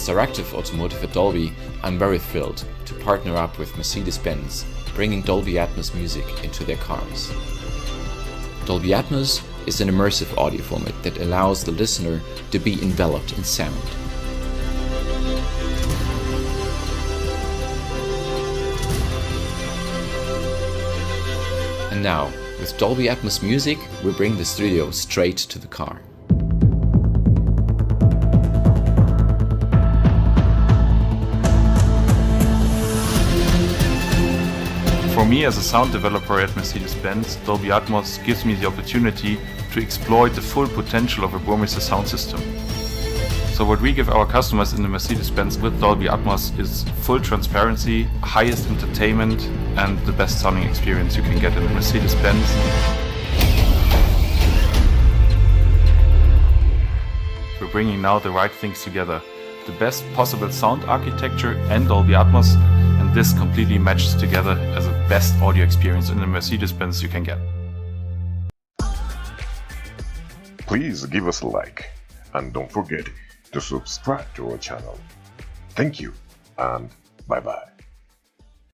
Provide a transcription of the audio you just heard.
Directive Automotive at Dolby, I'm very thrilled to partner up with Mercedes Benz, bringing Dolby Atmos music into their cars. Dolby Atmos is an immersive audio format that allows the listener to be enveloped in sound. And now, with Dolby Atmos music, we bring the studio straight to the car. For me as a sound developer at Mercedes Benz, Dolby Atmos gives me the opportunity to exploit the full potential of a Burmester sound system. So what we give our customers in the Mercedes Benz with Dolby Atmos is full transparency, highest entertainment and the best sounding experience you can get in the Mercedes Benz. We're bringing now the right things together. The best possible sound architecture and Dolby Atmos, and this completely matches together as the best audio experience in the Mercedes Benz you can get. Please give us a like and don't forget to subscribe to our channel. Thank you and bye bye.